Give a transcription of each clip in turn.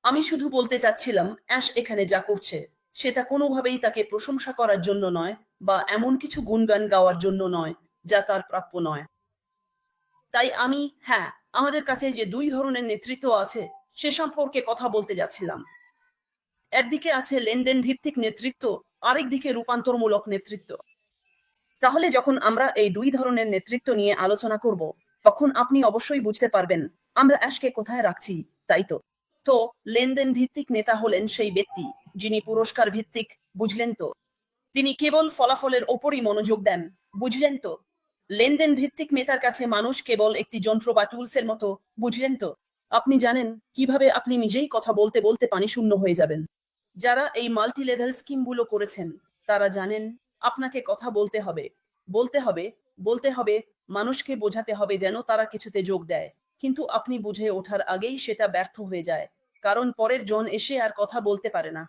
আমি শুধু বলতে চাচ্ছিলাম, অ্যাশ এখানে যা করছে, সেটা কোনোভাবেই তাকে প্রশংসা করার জন্য নয়, বা এমন কিছু গুণগান গাওয়ার জন্য নয়, যা তার প্রাপ্য নয়। তাই আমি, হ্যাঁ, আমাদের কাছে যে ২ ধরনের নেতৃত্ব আছে, সে সম্পর্কে কথা বলতে যাচ্ছিলাম। একদিকে আছে লেনদেন ভিত্তিক নেতৃত্ব, আরেকদিকে রূপান্তরমূলক নেতৃত্ব। তাহলে যখন আমরা এই ২ ধরনের নেতৃত্ব নিয়ে আলোচনা করব, তখন আপনি অবশ্যই বুঝতে পারবেন আমরা অ্যাশকে কোথায় রাখছি, তাই তো? তো লেনদেন ভিত্তিক নেতা হলেন সেই ব্যক্তি যিনি পুরস্কার ভিত্তিক, বুঝলেন তো? তিনি কেবল ফলাফলের ওপরই মনোযোগ দেন, বুঝলেন তো? লেনদেন ভিত্তিক নেতার কাছে মানুষ কেবল একটি যন্ত্র বা টুলসের মতো, বুঝলেন তো? আপনি জানেন কিভাবে আপনি নিজেই কথা বলতে বলতে পানিশূন্য হয়ে যাবেন। যারা এই মাল্টি লেভেল স্কিমগুলো করেছেন, তারা জানেন আপনাকে কথা বলতে হবে, বলতে হবে, বলতে হবে, মানুষকে বোঝাতে হবে যেন তারা কিছুতে যোগ দেয়। কিন্তু আপনি বুঝে ওঠার আগেই সেটা ব্যর্থ হয়ে যায়। কারণ পরের জন এসে আর কথা বলতে পারে না।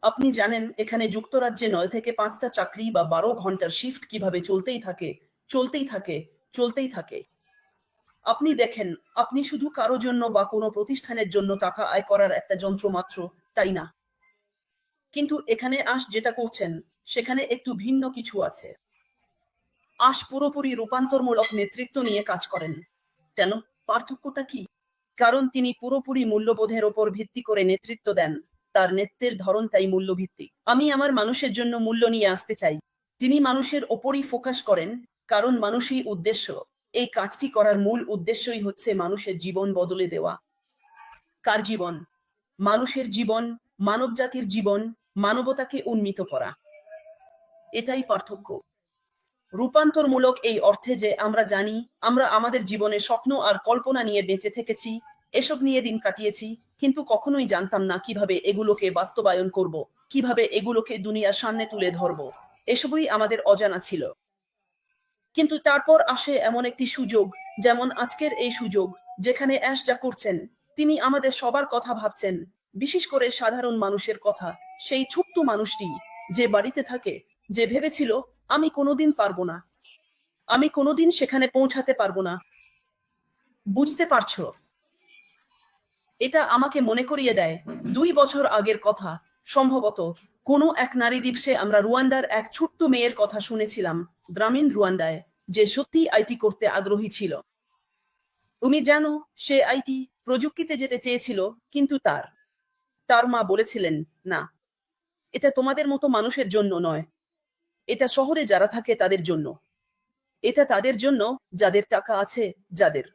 আপনি জানেন এখানে যুক্তরাজ্যে ৯ থেকে ৫টা চাকরি বা ১২ ঘন্টার শিফট কিভাবে চলতেই থাকে, চলতেই থাকে, চলতেই থাকে। আপনি দেখেন, আপনি শুধু কারো জন্য বা কোনো প্রতিষ্ঠানের জন্য টাকা আয় করার একটা যন্ত্র মাত্র, তাই না? কিন্তু এখানে আঁশ যেটা করছেন, সেখানে একটু ভিন্ন কিছু আছে। আঁশ পুরোপুরি রূপান্তরমূলক নেতৃত্ব নিয়ে কাজ করেন। কেন? পার্থক্যটা কি? কারণ তিনি পুরোপুরি মূল্যবোধের ওপর ভিত্তি করে নেতৃত্ব দেন। তার নেতৃত্বের ধরনটাই মূল্যভিত্তিক। আমি আমার মানুষের জন্য মূল্য নিয়ে আসতে চাই। তিনি মানুষের ওপরই ফোকাস করেন, কারণ মানুষই উদ্দেশ্য। এই কাজটি করার মূল উদ্দেশ্যই হচ্ছে মানুষের জীবন বদলে দেওয়া। কার জীবন? মানুষের জীবন, মানবজাতির জীবন, মানবতাকে উন্নীত করা। এটাই পার্থক্য। রূপান্তরমূলক এই অর্থে যে আমরা জানি আমরা আমাদের জীবনে স্বপ্ন আর কল্পনা নিয়ে বেঁচে থেকেছি, এসব নিয়ে দিন কাটিয়েছি, কিন্তু কখনোই জানতাম না কিভাবে এগুলোকে বাস্তবায়ন করব, কিভাবে এগুলোকে দুনিয়ার সামনে তুলে ধরব। এসবই আমাদের অজানা ছিল। কিন্তু তারপর আসে এমন একটি সুযোগ, যেমন আজকের এই সুযোগ, যেখানে অ্যাশ যা করছেন, তিনি আমাদের সবার কথা ভাবছেন, বিশেষ করে সাধারণ মানুষের কথা। সেই ছোট্ট মানুষটি, যে বাড়িতে থাকে, যে ভেবেছিল আমি কোনোদিন পারবো না, আমি কোনোদিন সেখানে পৌঁছাতে পারবো না। বুঝতে পারছো? এটা আমাকে মনে করিয়ে দেয় ২ বছর আগের কথা। সম্ভবত কোনো এক নারী দিবসে আমরা রুয়ান্ডার এক ছোট্ট মেয়ের কথা শুনেছিলাম, গ্রামীণ রুয়ান্ডায়, যে সত্যিই আইটি করতে আগ্রহী ছিল। তুমি জানো, সে আইটি প্রযুক্তিতে যেতে চেয়েছিল, কিন্তু তার তার মা বলেছিলেন, না, এটা তোমাদের মতো মানুষের জন্য নয়, এটা শহরে যারা থাকে তাদের জন্য, এটা তাদের জন্য যাদের টাকা আছে, যাদের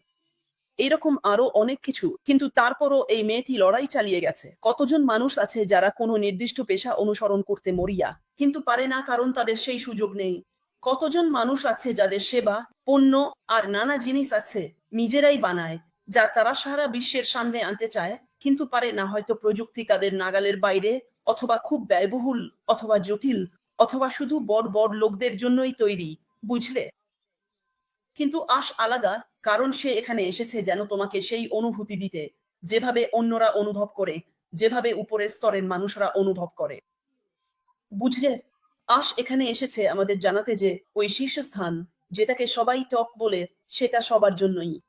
এরকম আরো অনেক কিছু। কিন্তু তারপরও এই মেয়েটি লড়াই চালিয়ে গেছে। কতজন মানুষ আছে যারা কোনো নির্দিষ্ট পেশা অনুসরণ করতে মরিয়া, কিন্তু পারে না কারণ তাদের সেই সুযোগ নেই? কতজন মানুষ আছে যাদের সেবা, পণ্য আর নানা জিনিস আছে, নিজেরাই বানায়, যা তারা সারা বিশ্বের সামনে আনতে চায়, কিন্তু পারে না, হয়তো প্রযুক্তি তাদের নাগালের বাইরে, অথবা খুব ব্যয়বহুল, অথবা জটিল, অথবা শুধু বড় বড় লোকদের জন্যই তৈরি, বুঝলে? কিন্তু আশ আলাদা, কারণ সে এখানে এসেছে যেন তোমাকে সেই অনুভূতি দিতে, যেভাবে অন্যরা অনুভব করে, যেভাবে উপরের স্তরের মানুষরা অনুভব করে। বুঝলে? আশ এখানে এসেছে আমাদের জানাতে যে ওই শীর্ষস্থান, যেটাকে সবাই টপ বলে, সেটা সবার জন্যই।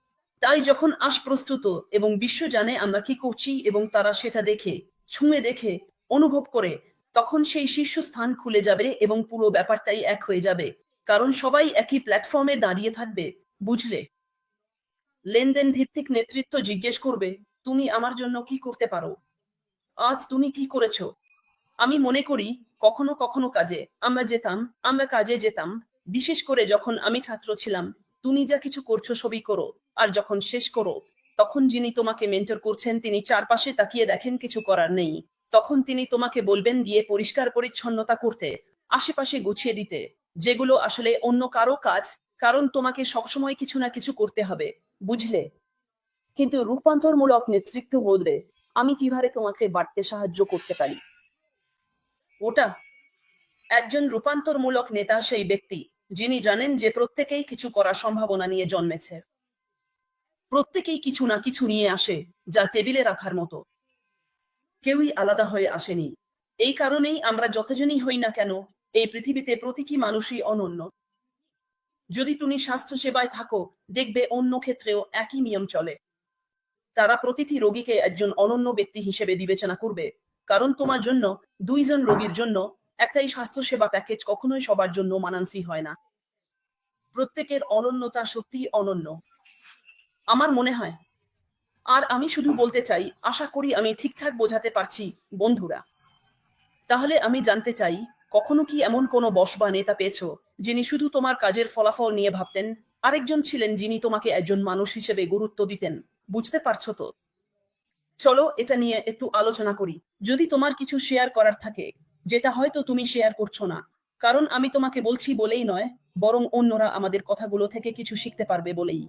তাই যখন আশ প্রস্তুত এবং বিশ্ব জানে আমরা কি করছি এবং তারা সেটা দেখে, ছুঁয়ে দেখে, অনুভব করে, তখন সেই শীর্ষস্থান খুলে যাবে এবং পুরো ব্যাপারটাই এক হয়ে যাবে। কারণ সবাই একই প্ল্যাটফর্মে দাঁড়িয়ে থাকবে, বুঝলে? লেনদেন ভিত্তিক নেতৃত্ব জিজ্ঞেস করবে, তুমি আমার জন্য কি করতে পারো? আজ তুমি কি করেছো? আমি মনে করি কখনো কখনো আমরা কাজে যেতাম, বিশেষ করে যখন আমি ছাত্র ছিলাম। তুমি যা কিছু করছো সবই করো, আর যখন শেষ করো, তখন যিনি তোমাকে মেন্টর করছেন তিনি চারপাশে তাকিয়ে দেখেন কিছু করার নেই। তখন তিনি তোমাকে বলবেন দিয়ে পরিষ্কার পরিচ্ছন্নতা করতে, আশেপাশে গুছিয়ে দিতে, যেগুলো আসলে অন্য কারো কাজ, কারণ তোমাকে সবসময় কিছু না কিছু করতে হবে, বুঝলে? কিন্তু রূপান্তরমূলক নেতৃত্ব বদলে আমি কিভাবে তোমাকে বাড়তে সাহায্য করতে পারি? ওটা, একজন রূপান্তরমূলক নেতা সেই ব্যক্তি যিনি জানেন যে প্রত্যেকেই কিছু করার সম্ভাবনা নিয়ে জন্মেছে। প্রত্যেকেই কিছু না কিছু নিয়ে আসে, যা টেবিলে রাখার মতো। কেউই আলাদা হয়ে আসেনি। এই কারণেই আমরা যতজনই হই না কেন, এই পৃথিবীতে প্রতিটি মানুষই অনন্য। যদি তুমি স্বাস্থ্য সেবায় থাকো, দেখবে অন্য ক্ষেত্রেও একই নিয়ম চলে। তারা প্রতিটি রোগীকে একজন অনন্য ব্যক্তি হিসেবে বিবেচনা করবে, কারণ তোমার জন্য 2 জন রোগীর জন্য একটাই স্বাস্থ্যসেবা প্যাকেজ কখনোই সবার জন্য মানানসই হয় না। প্রত্যেকের অনন্যতা সত্যিই অনন্য, আমার মনে হয়। আর আমি শুধু বলতে চাই, আশা করি আমি ঠিকঠাক বোঝাতে পারছি, বন্ধুরা। তাহলে আমি জানতে চাই, কখনো কি এমন কোনো বস বা নেতা পেয়েছো যিনি শুধু তোমার কাজের ফলাফল নিয়ে ভাবতেন, আরেকজন ছিলেন যিনি তোমাকে একজন মানুষ হিসেবে গুরুত্ব দিতেন? বুঝতে পারছো তো? চলো এটা নিয়ে একটু আলোচনা করি। যদি তোমার কিছু শেয়ার করার থাকে, যেটা হয়তো তুমি শেয়ার করছো না, কারণ আমি তোমাকে বলছি বলেই নয়, বরং অন্যরা আমাদের কথাগুলো থেকে কিছু শিখতে পারবে বলেই।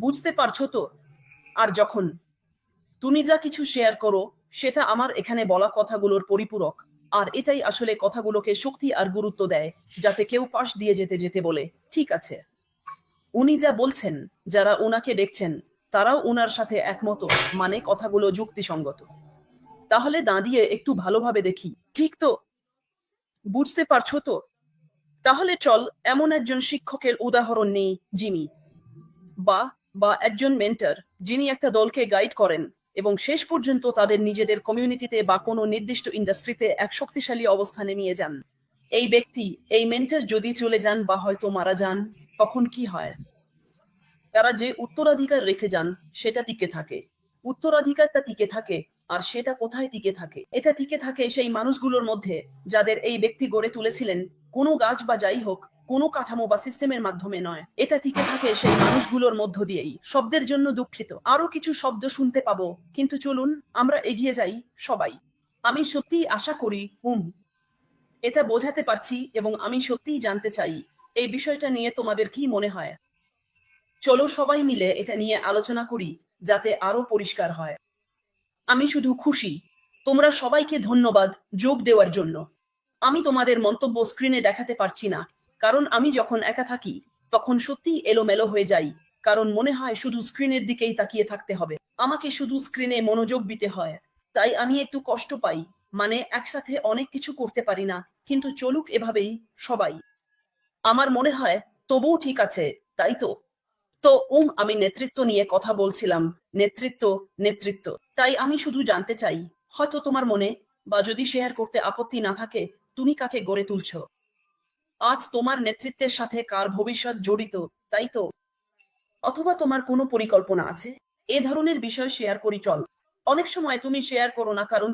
বুঝতে পারছো তো? আর যখন তুমি যা কিছু শেয়ার করো, সেটা আমার এখানে বলা কথাগুলোর পরিপূরক। আর এটাই আসলে কথাগুলোকে শক্তি আর গুরুত্ব দেয়, যাতে কেউ পাশ দিয়ে যেতে যেতে বলে, ঠিক আছে, উনি যা বলছেন, যারা উনাকে দেখছেন তারাও উনার সাথে একমত, মানে কথাগুলো যুক্তিসঙ্গত। তাহলে দাঁড়িয়ে একটু ভালোভাবে দেখি, ঠিক তো? বুঝতে পারছো তো? তাহলে চল এমন একজন শিক্ষকের উদাহরণ নেই, যিনি বা বা একজন মেন্টর, যিনি একটা দলকে গাইড করেন এবং শেষ পর্যন্ত তাদের নিজেদের কমিউনিটিতে বা কোনো নির্দিষ্ট ইন্ডাস্ট্রিতে এক শক্তিশালী অবস্থানে নিয়ে যান। এই ব্যক্তি, এই মেন্টর যদি চলে যান বা হয়তো মারা যান, তখন কি হয়? তারা যে উত্তরাধিকার রেখে যান সেটা টিকে থাকে। উত্তরাধিকারটা টিকে থাকে। আর সেটা কোথায় টিকে থাকে? এটা টিকে থাকে সেই মানুষগুলোর মধ্যে, যাদের এই ব্যক্তি গড়ে তুলেছিলেন। কোনো গাছ বা যাই হোক, কোনো কাঠামো বা সিস্টেমের মাধ্যমে নয়, এটা টিকে থাকে সেই মানুষগুলোর মধ্য দিয়েই। শব্দের জন্য দুঃখিত, আরো কিছু শব্দ শুনতে পাবো, কিন্তু চলুন আমরা এগিয়ে যাই সবাই। আমি সত্যিই আশা করি এটা বোঝাতে পারছি, এবং আমি সত্যিই জানতে চাই এই বিষয়টা নিয়ে তোমাদের কি মনে হয়। চলো সবাই মিলে এটা নিয়ে আলোচনা করি, যাতে আরো পরিষ্কার হয়। আমি শুধু খুশি। তোমরা সবাইকে ধন্যবাদ যোগ দেওয়ার জন্য। আমি তোমাদের মন্তব্য স্ক্রিনে দেখাতে পারছি না, কারণ আমি যখন একা থাকি তখন সত্যিই এলোমেলো হয়ে যাই, কারণ মনে হয় শুধু স্ক্রিনের দিকেই তাকিয়ে থাকতে হবে, আমাকে শুধু স্ক্রিনে মনোযোগ দিতে হয়। তাই আমি একটু কষ্ট পাই, মানে একসাথে অনেক কিছু করতে পারি না। কিন্তু চলুক এভাবেই সবাই। আমার মনে হয় তবুও ঠিক আছে, তাই তো? তো আমি নেতৃত্ব নিয়ে কথা বলছিলাম। নেতৃত্ব, নেতৃত্ব। তাই আমি শুধু জানতে চাই, হয়তো তোমার মনে, বা যদি শেয়ার করতে আপত্তি না থাকে, তুমি কাকে গড়ে তুলছো? আজ তোমার নেতৃত্বের সাথে কার ভবিষ্যৎ জড়িত, তাই তো? অথবা তোমার কোনো পরিকল্পনা আছে? এ ধরনের বিষয় শেয়ার করি চল। অনেক সময় তুমি শেয়ার করো না কারণ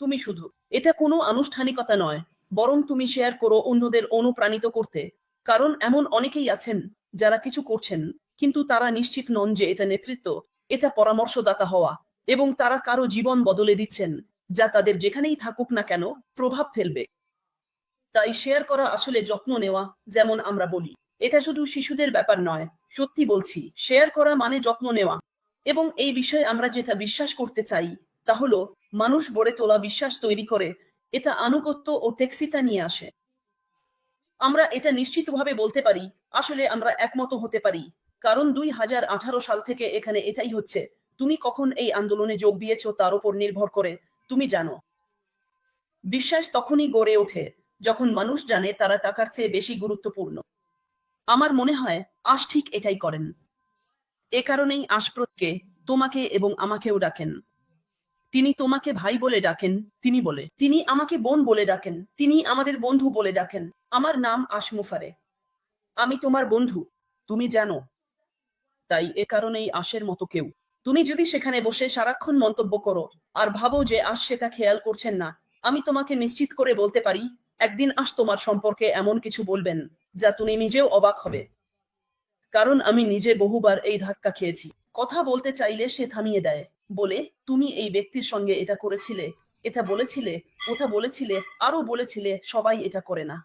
তুমি শুধু, এটা কোনো আনুষ্ঠানিকতা নয়, বরং তুমি শেয়ার করো অন্যদের অনুপ্রাণিত করতে। কারণ এমন অনেকেই আছেন যারা কিছু করছেন, কিন্তু তারা নিশ্চিত নন যে এটা নেতৃত্ব, এটা পরামর্শদাতা হওয়া, এবং তারা কারো জীবন বদলে দিচ্ছেন, যা তাদের যেখানেই থাকুক না কেন প্রভাব ফেলবে। তাই শেয়ার করা আসলে যত্ন নেওয়া। যেমন আমরা বলি, এটা শুধু শিশুদের ব্যাপার নয়, সত্যি বলছি, শেয়ার করা মানে যত্ন নেওয়া। এবং এই বিষয়ে আমরা যেটা বিশ্বাস করতে চাই, তা হলো মানুষ গড়ে তোলা বিশ্বাস তৈরি করে, এটা আনুগত্য ও টেকসিতা নিয়ে আসে। আমরা এটা নিশ্চিতভাবে বলতে পারি, আসলে আমরা একমত হতে পারি, কারণ 2018 সাল থেকে এখানে এটাই হচ্ছে। তুমি কখন এই আন্দোলনে যোগ দিয়েছো তার উপর নির্ভর করে, তুমি জানো, বিশ্বাস তখনই গড়ে ওঠে যখন মানুষ জানে তারা টাকার চেয়ে বেশি গুরুত্বপূর্ণ। আমার মনে হয় আশ ঠিক এটাই করেন। এ কারণেই আশপ্রদকে, তোমাকে এবং আমাকেও ডাকেন। তিনি তোমাকে ভাই বলে ডাকেন, তিনি আমাকে বোন বলে ডাকেন, তিনি আমাদের বন্ধু বলে ডাকেন। আমার নাম আশমুফারে, আমি তোমার বন্ধু, তুমি জানো। তাই এ কারণেই আশের মতো কেউ। তুমি যদি সেখানে বসে সারাক্ষণ মন্তব্য করো আর ভাবো যে আশ সেটা খেয়াল করছেন না, আমি তোমাকে নিশ্চিত করে বলতে পারি, একদিন আশ তোমার সম্পর্কে এমন কিছু বলবেন যা তুমি নিজেও অবাক হবে। কারণ আমি নিজে বহুবার এই ধাক্কা খেয়েছি। কথা বলতে চাইলে সে থামিয়ে দেয়, বলে, তুমি এই ব্যক্তির সঙ্গে এটা করেছিলে, এটা বলেছিলে, ওটা বলেছিলে, আরো বলেছিলে, সবাই এটা করে না।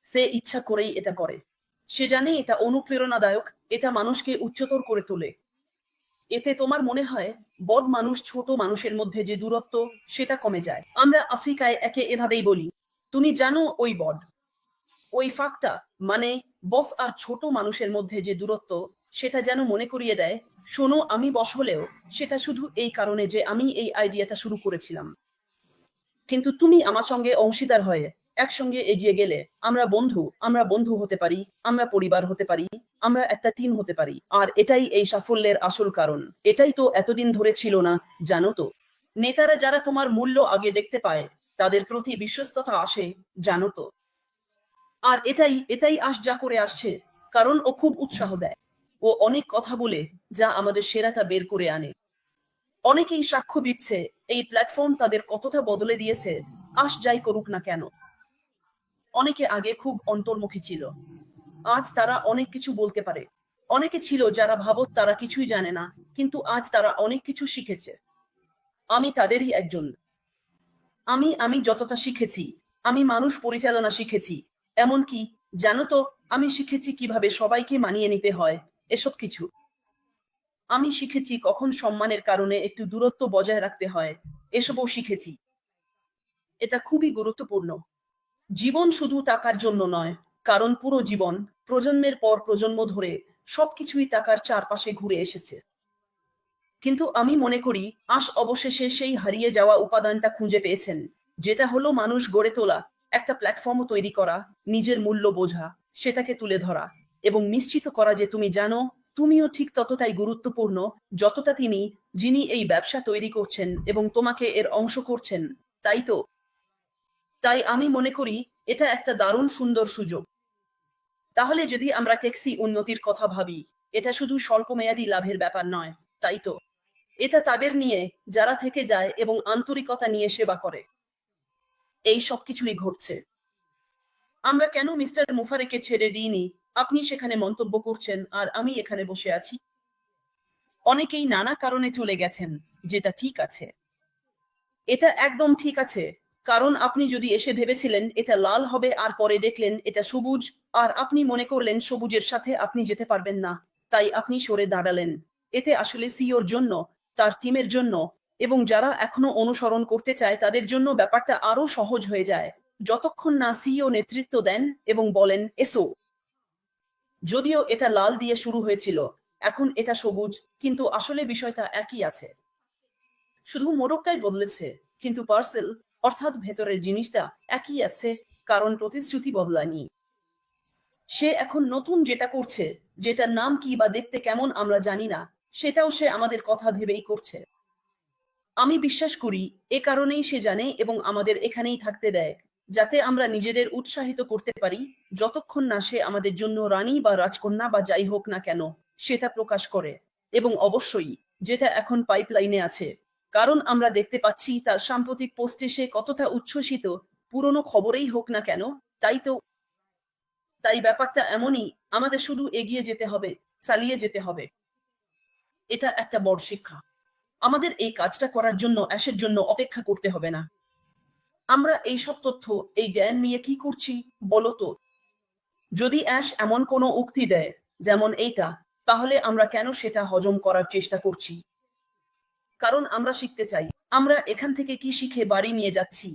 সে ইচ্ছা করেই এটা করে। সে জানে এটা অনুপ্রেরণাদায়ক, এটা মানুষকে উচ্চতর করে তোলে। এতে তোমার মনে হয় বড় মানুষ ছোট মানুষের মধ্যে যে দূরত্ব, সেটা কমে যায়। আমরা আফ্রিকায় একে এভাবেই বলি, তুমি জানো ওই বড়, ওই ফাঁকটা, মানে বস আর ছোট মানুষের মধ্যে যে দূরত্ব, সেটা যেন মনে করিয়ে দেয়, শোনো আমি বস হলেও সেটা শুধু এই কারণে যে আমি এই আইডিয়াটা শুরু করেছিলাম, কিন্তু তুমি আমার সঙ্গে অংশীদার হয়ে একসঙ্গে এগিয়ে গেলে আমরা বন্ধু হতে পারি, আমরা পরিবার হতে পারি, আমরা একটা টিম হতে পারি। আর এটাই এই সাফল্যের আসল কারণ। এটাই তো এতদিন ধরে ছিল না, জানো তো? নেতারা যারা তোমার মূল্য আগে দেখতে পায়, তাদের প্রতি বিশ্বস্ততা আসে, জানো তো? আর এটাই আশ যা করে আসছে, কারণ ও খুব উৎসাহ দেয়। ও অনেক কথা বলে, যা আমাদের সেরাটা বের করে আনে। অনেকেই সাক্ষ্য দিচ্ছে এই প্ল্যাটফর্ম তাদের কতটা বদলে দিয়েছে। আশ যাই করুক না কেন, অনেকে আগে খুব অন্তর্মুখী ছিল, আজ তারা অনেক কিছু বলতে পারে। অনেকে ছিল যারা ভাবত তারা কিছুই জানে না, কিন্তু আজ তারা অনেক কিছু শিখেছে। আমি তাদেরই একজন। আমি যতটা শিখেছি, আমি মানুষ পরিচালনা শিখেছি। এমনকি, জানো তো, আমি শিখেছি কিভাবে সবাইকে মানিয়ে নিতে হয়, এসব কিছু। আমি শিখেছি কখন সম্মানের কারণে একটু দূরত্ব বজায় রাখতে হয়, এসবও শিখেছি। এটা খুবই গুরুত্বপূর্ণ। জীবন শুধু টাকার জন্য নয়, কারণ পুরো জীবন, প্রজন্মের পর প্রজন্ম ধরে, সবকিছুই টাকার চারপাশে ঘুরে এসেছে। কিন্তু আমি মনে করি অবশেষে সেই হারিয়ে যাওয়া উপাদানটা খুঁজে পেয়েছেন, যেটা হলো মানুষ গড়ে তোলা, একটা প্ল্যাটফর্ম তৈরি করা, নিজের মূল্য বোঝা, সেটাকে তুলে ধরা, এবং নিশ্চিত করা যে তুমি জানো, তুমিও ঠিক ততটাই গুরুত্বপূর্ণ যতটা তিনি, যিনি এই ব্যবসা তৈরি করছেন এবং তোমাকে এর অংশ করছেন। তাই তো? তাই আমি মনে করি এটা একটা দারুণ সুন্দর সুযোগ। তাহলে যদি আমরা ট্যাক্সি উন্নতির কথা ভাবি, এটা শুধু স্বল্পমেয়াদী লাভের ব্যাপার নয়, তাই তো? এটা তাদের নিয়ে, যারা থেকে যায় এবং আন্তরিকতা নিয়ে সেবা করে। এই সবকিছুই ঘটছে। আমরা কেন মিস্টার মুফারেকে ছেড়ে দিইনি? আপনি সেখানে মন্তব্য করছেন আর আমি এখানে বসে আছি। অনেকেই নানা কারণে চলে গেছেন, যেটা ঠিক আছে। এটা একদম ঠিক আছে। কারণ আপনি যদি এসে ভেবেছিলেন এটা লাল হবে আর পরে দেখলেন এটা সবুজ, আর আপনি মনে করলেন সবুজের সাথে আপনি যেতে পারবেন না, তাই আপনি সরে দাঁড়ালেন। এতে আসলে সিইওর জন্য, তার টিমের জন্য, এবং যারা এখনো অনুসরণ করতে চায় তাদের জন্য ব্যাপারটা আরো সহজ হয়ে যায়, যতক্ষণ না সিইও নেতৃত্ব দেন এবং বলেন এসো। যদিও এটা লাল দিয়ে শুরু হয়েছিল, এখন এটা সবুজ, কিন্তু আসলে বিষয়টা একই আছে। শুধু মোড়কটাই বদলেছে, কিন্তু পার্সেল, অর্থাৎ ভেতরের জিনিসটা একই আছে, কারণ প্রতিশ্রুতি বদলায়নি। সে এখন নতুন যেটা করছে, যেটার নাম কি বা দেখতে কেমন আমরা জানি না, সেটাও সে আমাদের কথা ভেবেই করছে। আমি বিশ্বাস করি এ কারণেই সে জানে এবং আমাদের এখানেই থাকতে দেয়, যাতে আমরা নিজেদের উৎসাহিত করতে পারি, যতক্ষণ না সে আমাদের জন্য রানী বা রাজকন্যা বা যাই হোক না কেন, সেটা প্রকাশ করে। এবং অবশ্যই, যেটা এখন পাইপলাইনে আছে, কারণ আমরা দেখতে পাচ্ছি তার সাম্প্রতিক পোস্টে সে কতটা উচ্ছ্বসিত, পুরনো খবরেই হোক না কেন। তাই তো? তাই ব্যাপারটা এমনই, আমাদের শুধু এগিয়ে যেতে হবে, চালিয়ে যেতে হবে। এটা একটা বড় শিক্ষা। আমাদের এই কাজটা করার জন্য অ্যাশের জন্য অপেক্ষা করতে হবে না। আমরা এই সব তথ্য, এই জ্ঞান নিয়ে কি করছি, বলো তো? যদি অ্যাশ এমন কোনো উক্তি দেয়, যেমন এইটা, তাহলে আমরা কেন সেটা হজম করার চেষ্টা করছি? কারণ আমরা শিখতে চাই। আমরা এখান থেকে কি শিখে বাড়ি নিয়ে যাচ্ছি?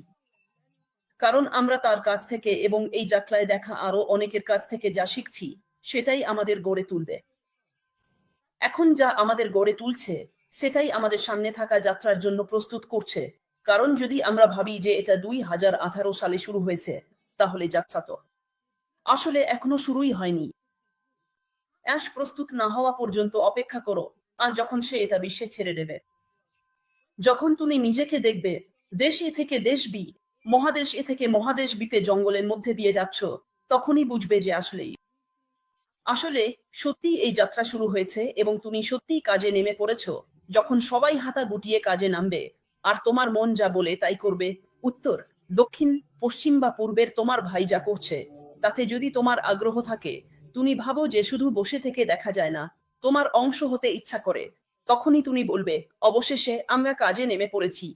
কারণ আমরা তার কাছ থেকে এবং এই যাত্রায় দেখা আরো অনেকের কাছ থেকে যা শিখছি, সেটাই আমাদের গড়ে তুলবে। এখন যা আমাদের গড়ে তুলছে, সেটাই আমাদের সামনে থাকা যাত্রার জন্য প্রস্তুত করছে। কারণ যদি আমরা ভাবি যে এটা 2018 সালে শুরু হয়েছে, তাহলে যাত্রা তো আসলে এখনো শুরুই হয়নি। অ্যাশ প্রস্তুত না হওয়া পর্যন্ত অপেক্ষা করো, আর যখন সে এটা বিশ্বে ছেড়ে দেবে, যখন তুমি নিজেকে দেখবে দেশ এ থেকে দেশ বি, মহাদেশ এ থেকে মহাদেশ বিতে জঙ্গলের মধ্যে দিয়ে যাচ্ছ, তখনই বুঝবে যে আসলে সত্যিই এই যাত্রা শুরু হয়েছে এবং তুমি সত্যিই কাজে নেমে পড়েছো। যখন সবাই হাতা গুটিয়ে কাজে নামবে, আর তোমার মন যা বলে তাই করবে, উত্তর, দক্ষিণ, পশ্চিম বা পূর্বের তোমার ভাই যা করছে, তাতে যদি তোমার আগ্রহ থাকে, তুমি ভাবো যে শুধু বসে থেকে দেখা যায় না, তোমার অংশ হতে ইচ্ছা করে, তখনই তুমি বলবে, অবশেষে আমরা কাজে নেমে পড়েছি।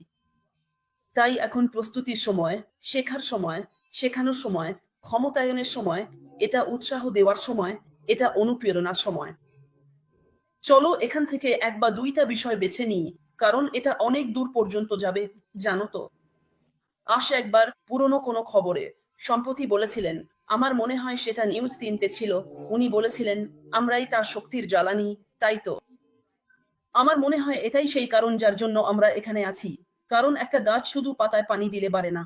তাই এখন প্রস্তুতির সময়, শেখার সময়, শেখানোর সময়, ক্ষমতায়নের সময়, এটা উৎসাহ দেওয়ার সময়, এটা অনুপ্রেরণার সময়। চলো এখান থেকে এক বা দুইটা বিষয় বেছে নিই, কারণ এটা অনেক দূর পর্যন্ত যাবে, জানো তো? একবার পুরনো কোনো খবরে সম্প্রতি বলেছিলেন, আমার মনে হয় সেটা নিউজ 3-তে ছিল, উনি বলেছিলেন, আমরাই তার শক্তির জ্বালানি। তাই তো? আমার মনে হয় এটাই সেই কারণ যার জন্য আমরা এখানে আছি। কারণ একটা গাছ শুধু পাতায় পানি দিলে বাড়ে না।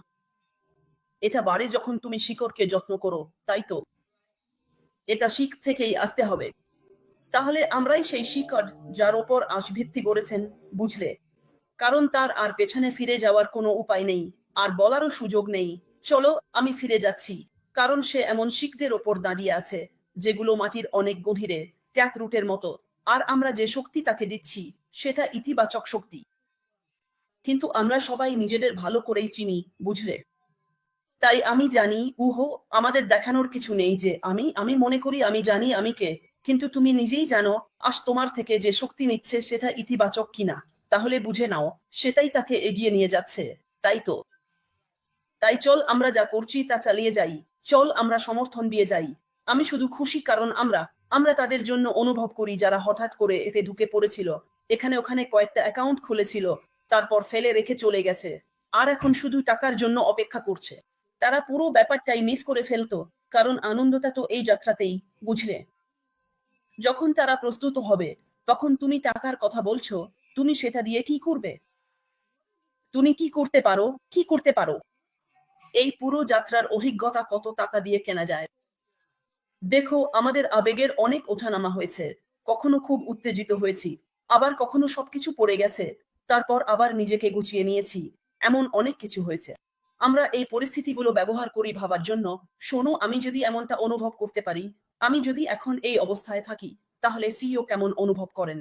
এটা বাড়ে যখন তুমি শিকড়কে যত্ন করো, তাই তো? এটা শিক থেকেই আসতে হবে। তাহলে আমরাই সেই শিকড়, যার ওপর আঁশ ভিত্তি গড়েছেন, বুঝলে? কারণ তার আর পেছনে ফিরে যাওয়ার কোনো উপায় নেই, আর বলারও সুযোগ নেই। চলো, আমি ফিরে যাচ্ছি। কারণ সে এমন শিকদের ওপর দাঁড়িয়ে আছে যেগুলো মাটির অনেক গভীরে, ট্যাপ রুটের মতো। আর আমরা যে শক্তি তাকে দিচ্ছি সেটা ইতিবাচক শক্তি। কিন্তু আমরা সবাই নিজেদের ভালো করেই চিনি, বুঝলে? তাই আমি জানি, আমাদের দেখানোর কিছু নেই যে আমি মনে করি আমি জানি আমি কে। কিন্তু তুমি নিজেই জানো, আজ তোমার থেকে যে শক্তি নিচ্ছে সেটা ইতিবাচক কিনা। তাহলে বুঝে নাও, সেটাই তাকে এগিয়ে নিয়ে যাচ্ছে। তাই তো? তাই চল আমরা যা করছি তা চালিয়ে যাই। চল আমরা সমর্থন দিয়ে যাই। আমি শুধু খুশি কারণ আমরা তাদের জন্য অনুভব করি যারা হঠাৎ করে এতে ঢুকে পড়েছিল। এখানে ওখানে কয়েকটা অ্যাকাউন্ট খুলেছিল, তারপর ফেলে রেখে চলে গেছে। আর এখন শুধু টাকার জন্য অপেক্ষা করছে। তারা পুরো ব্যাপারটাই মিস করে ফেলতো, কারণ আনন্দটা তো এই যাত্রাতেই, বুঝলে? যখন তারা প্রস্তুত হবে, তখন তুমি টাকার কথা বলছো, তুমি সেটা দিয়ে কি করবে? তুমি কি করতে পারো? কি করতে পারো? এই পুরো যাত্রার অভিজ্ঞতা কত টাকা দিয়ে কেনা যায়? দেখো, আমাদের আবেগের অনেক ওঠানামা হয়েছে। কখনো খুব উত্তেজিত হয়েছি, আবার কখনো সবকিছু পড়ে গেছে, তারপর আবার নিজেকে গুছিয়ে নিয়েছি। এমন অনেক কিছু হয়েছে। আমরা এই পরিস্থিতিগুলো ব্যবহার করি ভাবার জন্য। শোনো, আমি যদি এমনটা অনুভব করতে পারি, আমি যদি এখন এই অবস্থায় থাকি, তাহলে সিইও কেমন অনুভব করেন?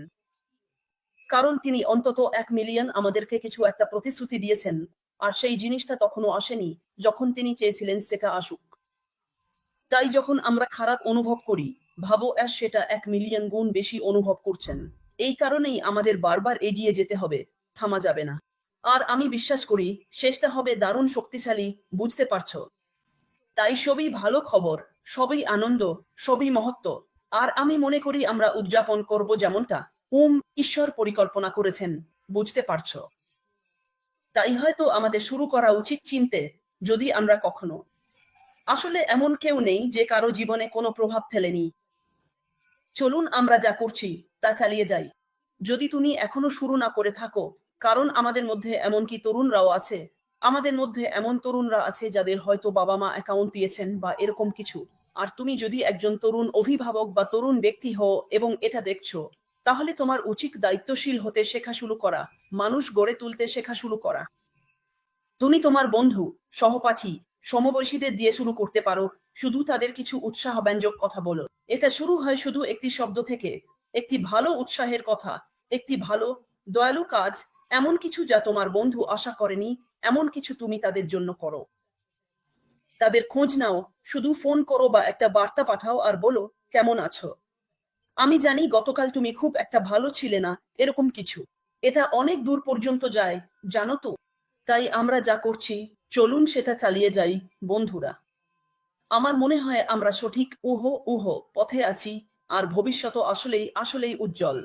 কারণ তিনি অন্তত 1 মিলিয়ন আমাদেরকে কিছু একটা প্রতিশ্রুতি দিয়েছেন। আর সেই জিনিসটা তখনও আসেনি, যখন তিনি চেয়েছিলেন সেটা আসুক। তাই যখন আমরা খারাপ অনুভব করি, ভাবো সেটা 1 মিলিয়ন গুণ বেশি অনুভব করছেন। এই কারণেই আমাদের বারবার এগিয়ে যেতে হবে, থামা যাবে না। আর আমি বিশ্বাস করি শেষটা হবে দারুণ শক্তিশালী, বুঝতে পারছো? তাই সবই ভালো খবর, সবই আনন্দ, সবই মহত্ব। আর আমি মনে করি আমরা উদযাপন করব যেমনটা ঈশ্বর পরিকল্পনা করেছেন, বুঝতে পারছো? তাই হয়তো আমাদের শুরু করা উচিত চিনতে, যদি আমরা কখনো আসলে এমন কেউ নেই যে কারো জীবনে কোনো প্রভাব ফেলেনি। চলুন আমরা যা করছি তা চালিয়ে যাই। যদি তুমি এখনো শুরু না করে থাকো, কারণ আমাদের মধ্যে এমনকি তরুণরাও আছে। আমাদের মধ্যে এমন তরুণরা আছে যাদের হয়তো বাবা মা অ্যাকাউন্ট দিয়েছেন বা এরকম কিছু। আর তুমি যদি একজন তরুণ অভিভাবক বা তরুণ ব্যক্তি হও এবং এটা দেখছো, তাহলে তোমার উচিত দায়িত্বশীল হতে শেখা শুরু করা, মানুষ গড়ে তুলতে শেখা শুরু করা। তুমি তোমার বন্ধু, সহপাঠী, সমবয়সীদের দিয়ে শুরু করতে পারো। শুধু তাদের কিছু উৎসাহব্যঞ্জক কথা বলো। এটা শুরু হয় শুধু একটি শব্দ থেকে, একটি ভালো উৎসাহের কথা, একটি ভালো, দয়ালু কাজ, এমন কিছু যা তোমার বন্ধু আশা করেনি, এমন কিছু তুমি তাদের জন্য করো। তাদের খোঁজ নাও, শুধু ফোন করো বা একটা বার্তা পাঠাও আর বলো, কেমন আছো? আমি জানি গতকাল তুমি খুব একটা ভালো ছিলে না, এরকম কিছু। এটা অনেক দূর পর্যন্ত যায়, জানো তো? তাই আমরা যা করছি, চলুন সেটা চালিয়ে যাই, বন্ধুরা। আমার মনে হয় আমরা সঠিক পথে আছি। আর ভবিষ্যৎ আসলেই আসলেই উজ্জ্বল।